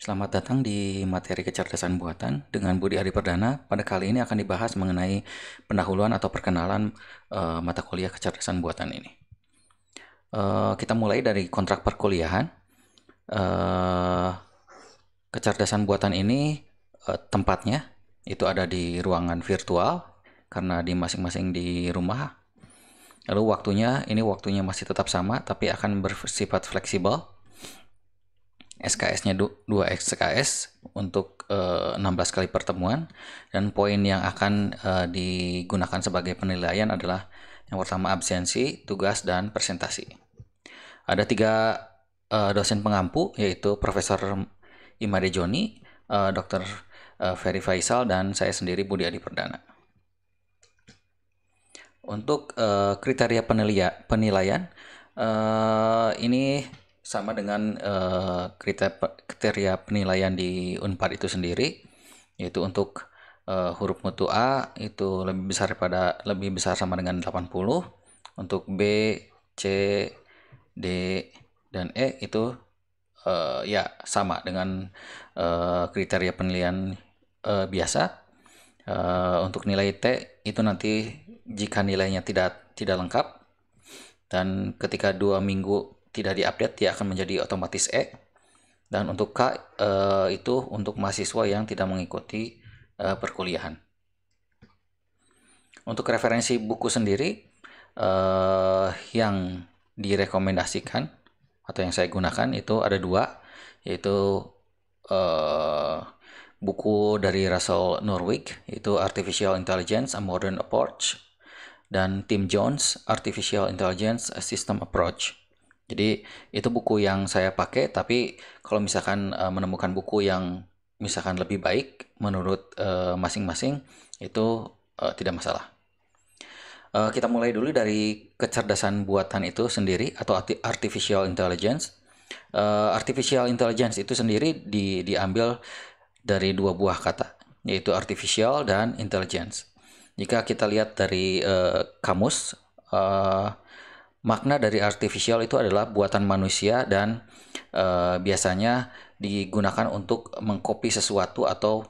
Selamat datang di materi kecerdasan buatan dengan Budi Adi Perdana. Pada kali ini akan dibahas mengenai pendahuluan atau perkenalan mata kuliah kecerdasan buatan ini. Kita mulai dari kontrak perkuliahan. Kecerdasan buatan ini tempatnya itu ada di ruangan virtual karena di masing-masing di rumah. Lalu waktunya masih tetap sama tapi akan bersifat fleksibel. SKS-nya 2 SKS untuk 16 kali pertemuan, dan poin yang akan digunakan sebagai penilaian adalah yang pertama absensi, tugas, dan presentasi. Ada 3 dosen pengampu, yaitu Profesor Imade Joni, Dr. Ferry Faisal, dan saya sendiri Budi Adi Perdana. Untuk kriteria penilaian ini sama dengan kriteria penilaian di Unpad itu sendiri, yaitu untuk huruf mutu A itu lebih besar sama dengan 80, untuk B, C, D, dan E itu ya sama dengan kriteria penilaian biasa. Untuk nilai T itu nanti jika nilainya tidak lengkap dan ketika 2 minggu tidak diupdate, dia akan menjadi otomatis E. Dan untuk K itu untuk mahasiswa yang tidak mengikuti perkuliahan. Untuk referensi buku sendiri yang direkomendasikan atau yang saya gunakan itu ada 2, yaitu buku dari Russell Norwich, itu Artificial Intelligence: A Modern Approach, dan Tim Jones, Artificial Intelligence: A System Approach. Jadi itu buku yang saya pakai, tapi kalau misalkan menemukan buku yang misalkan lebih baik menurut masing-masing, itu tidak masalah. Kita mulai dulu dari kecerdasan buatan itu sendiri atau artificial intelligence. Artificial intelligence itu sendiri diambil dari 2 buah kata, yaitu artificial dan intelligence. Jika kita lihat dari kamus, makna dari artificial itu adalah buatan manusia dan biasanya digunakan untuk mengcopy sesuatu atau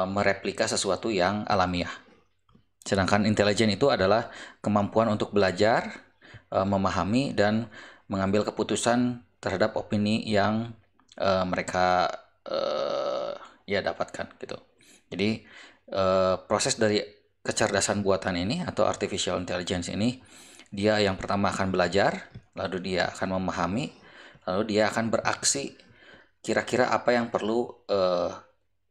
mereplika sesuatu yang alamiah. Sedangkan intelligent itu adalah kemampuan untuk belajar, memahami, dan mengambil keputusan terhadap opini yang mereka dapatkan gitu. Jadi proses dari kecerdasan buatan ini atau artificial intelligence ini, dia yang pertama akan belajar, lalu dia akan memahami, lalu dia akan beraksi. Kira-kira apa yang perlu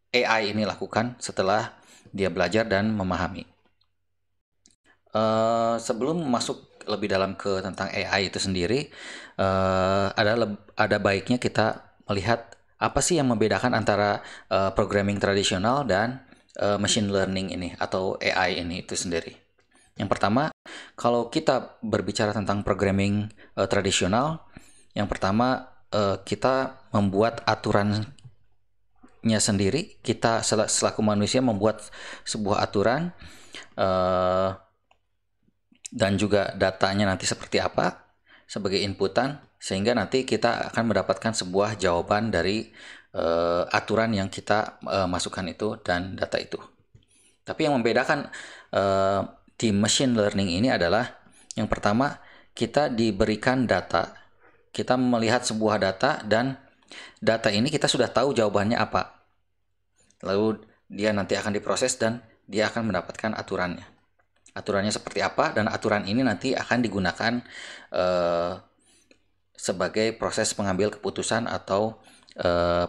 AI ini lakukan setelah dia belajar dan memahami. Sebelum masuk lebih dalam ke tentang AI itu sendiri, ada baiknya kita melihat apa sih yang membedakan antara programming tradisional dan machine learning ini atau AI ini itu sendiri. Yang pertama, kalau kita berbicara tentang programming tradisional, yang pertama kita membuat aturannya sendiri. Kita selaku manusia membuat sebuah aturan dan juga datanya nanti seperti apa sebagai inputan, sehingga nanti kita akan mendapatkan sebuah jawaban dari aturan yang kita masukkan itu dan data itu. Tapi yang membedakan di machine learning ini adalah, yang pertama, kita diberikan data, kita melihat sebuah data, dan data ini kita sudah tahu jawabannya apa. Lalu dia nanti akan diproses dan dia akan mendapatkan aturannya. Aturannya seperti apa, dan aturan ini nanti akan digunakan sebagai proses pengambil keputusan atau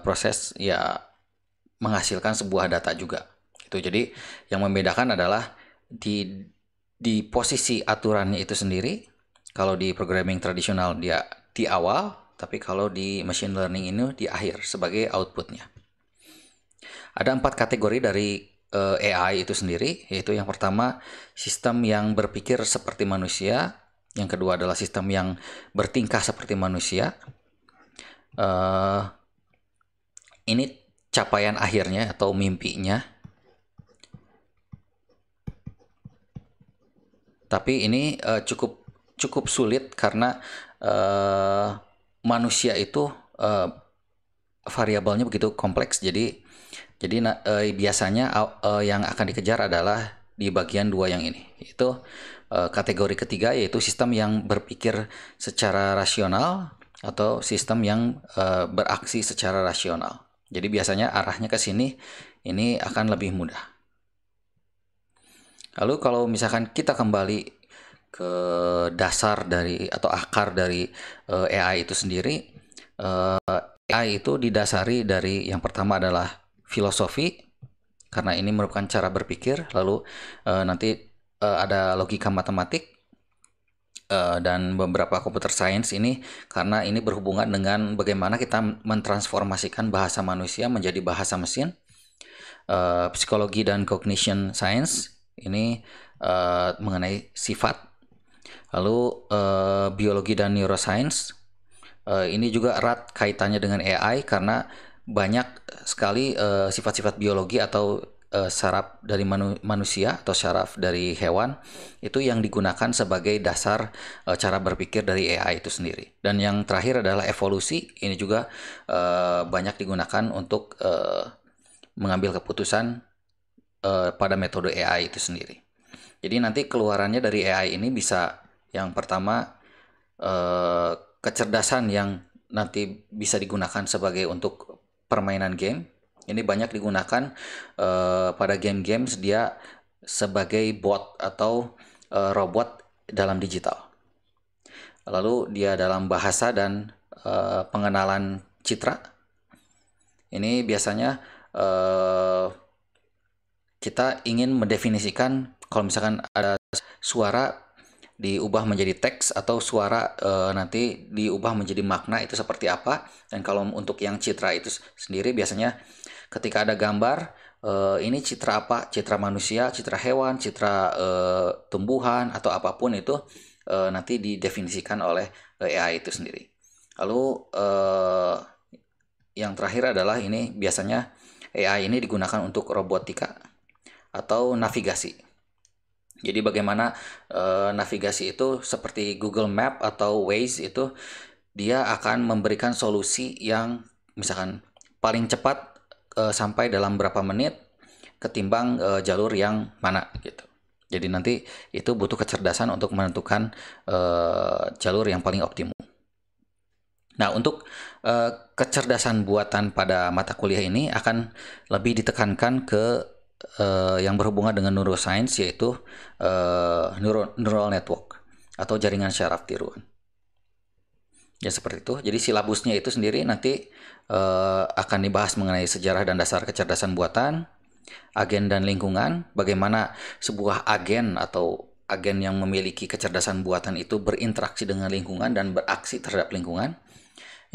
proses menghasilkan sebuah data juga. Itu jadi yang membedakan adalah di posisi aturannya itu sendiri. Kalau di programming tradisional dia di awal, tapi kalau di machine learning ini di akhir sebagai outputnya. Ada 4 kategori dari AI itu sendiri, yaitu yang pertama sistem yang berpikir seperti manusia, yang kedua adalah sistem yang bertingkah seperti manusia. Ini capaian akhirnya atau mimpinya. Tapi ini cukup sulit karena manusia itu variabelnya begitu kompleks, jadi biasanya yang akan dikejar adalah di bagian dua yang ini. Itu kategori ketiga, yaitu sistem yang berpikir secara rasional atau sistem yang beraksi secara rasional. Jadi biasanya arahnya ke sini, ini akan lebih mudah. Lalu kalau misalkan kita kembali ke dasar dari atau akar dari AI itu sendiri, AI itu didasari dari yang pertama adalah filosofi, karena ini merupakan cara berpikir, lalu nanti ada logika matematik, dan beberapa computer science ini, karena ini berhubungan dengan bagaimana kita mentransformasikan bahasa manusia menjadi bahasa mesin. Psikologi dan cognition science ini mengenai sifat. Lalu biologi dan neuroscience ini juga erat kaitannya dengan AI, karena banyak sekali sifat-sifat biologi atau saraf dari manusia atau saraf dari hewan itu yang digunakan sebagai dasar cara berpikir dari AI itu sendiri. Dan yang terakhir adalah evolusi, ini juga banyak digunakan untuk mengambil keputusan pada metode AI itu sendiri. Jadi nanti keluarannya dari AI ini bisa, yang pertama kecerdasan yang nanti bisa digunakan sebagai untuk permainan game. Ini banyak digunakan pada game-games, dia sebagai bot atau robot dalam digital. Lalu dia dalam bahasa dan pengenalan citra. Ini biasanya kita ingin mendefinisikan, kalau misalkan ada suara diubah menjadi teks atau suara nanti diubah menjadi makna, itu seperti apa. Dan kalau untuk yang citra itu sendiri, biasanya ketika ada gambar, ini citra apa, citra manusia, citra hewan, citra tumbuhan atau apapun itu nanti didefinisikan oleh AI itu sendiri. Lalu yang terakhir adalah ini biasanya AI ini digunakan untuk robotika atau navigasi. Jadi bagaimana navigasi itu seperti Google Map atau Waze, itu dia akan memberikan solusi yang misalkan paling cepat sampai dalam berapa menit ketimbang jalur yang mana gitu. Jadi nanti itu butuh kecerdasan untuk menentukan jalur yang paling optimum. Nah, untuk kecerdasan buatan pada mata kuliah ini akan lebih ditekankan ke yang berhubungan dengan neuroscience, yaitu neural network atau jaringan syaraf tiruan. Ya seperti itu. Jadi silabusnya itu sendiri nanti akan dibahas mengenai sejarah dan dasar kecerdasan buatan, agen dan lingkungan, bagaimana sebuah agen atau agen yang memiliki kecerdasan buatan itu berinteraksi dengan lingkungan dan beraksi terhadap lingkungan.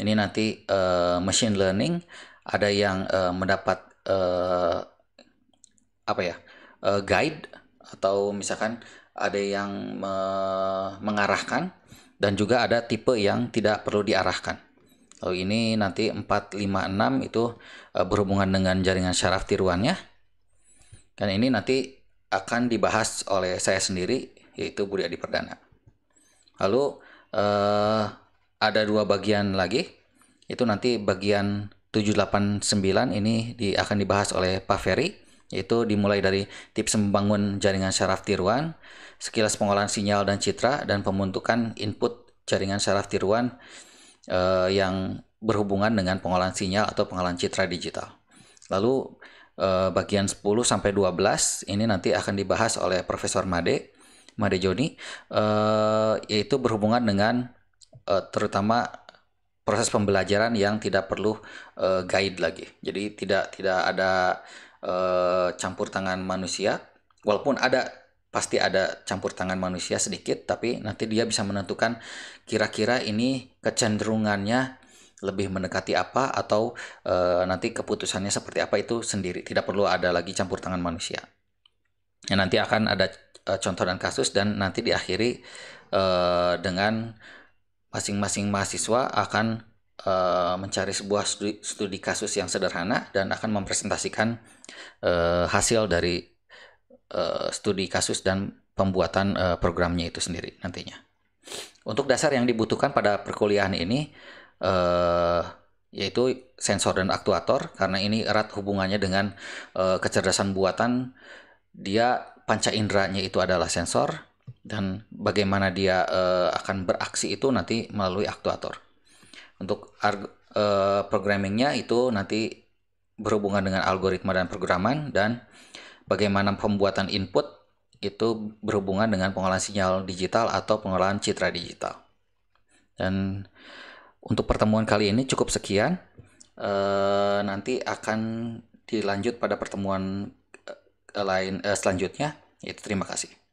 Ini nanti machine learning, ada yang mendapat guide, atau misalkan ada yang mengarahkan, dan juga ada tipe yang tidak perlu diarahkan. Lalu ini nanti 4, 5, 6 itu berhubungan dengan jaringan syaraf tiruannya. Dan ini nanti akan dibahas oleh saya sendiri, yaitu Budi Adi Perdana. Lalu ada 2 bagian lagi, itu nanti bagian 7, 8, 9 ini akan dibahas oleh Pak Ferry, yaitu dimulai dari tips membangun jaringan syaraf tiruan, sekilas pengolahan sinyal dan citra, dan pembentukan input jaringan syaraf tiruan yang berhubungan dengan pengolahan sinyal atau pengolahan citra digital. Lalu bagian 10 sampai 12 ini nanti akan dibahas oleh Profesor Made Joni, yaitu berhubungan dengan terutama proses pembelajaran yang tidak perlu guide lagi. Jadi tidak ada campur tangan manusia, walaupun pasti ada campur tangan manusia sedikit, tapi nanti dia bisa menentukan kira-kira ini kecenderungannya lebih mendekati apa, atau nanti keputusannya seperti apa, itu sendiri, tidak perlu ada lagi campur tangan manusia. Ya, nanti akan ada contoh dan kasus, dan nanti diakhiri dengan masing-masing mahasiswa akan mencari sebuah studi kasus yang sederhana dan akan mempresentasikan hasil dari studi kasus dan pembuatan programnya itu sendiri nantinya. Untuk dasar yang dibutuhkan pada perkuliahan ini, yaitu sensor dan aktuator, karena ini erat hubungannya dengan kecerdasan buatan. Dia panca inderanya itu adalah sensor, dan bagaimana dia akan beraksi itu nanti melalui aktuator. Untuk programmingnya itu nanti berhubungan dengan algoritma dan programan, dan bagaimana pembuatan input itu berhubungan dengan pengolahan sinyal digital atau pengolahan citra digital. Dan untuk pertemuan kali ini cukup sekian. Nanti akan dilanjut pada pertemuan lain selanjutnya. Terima kasih.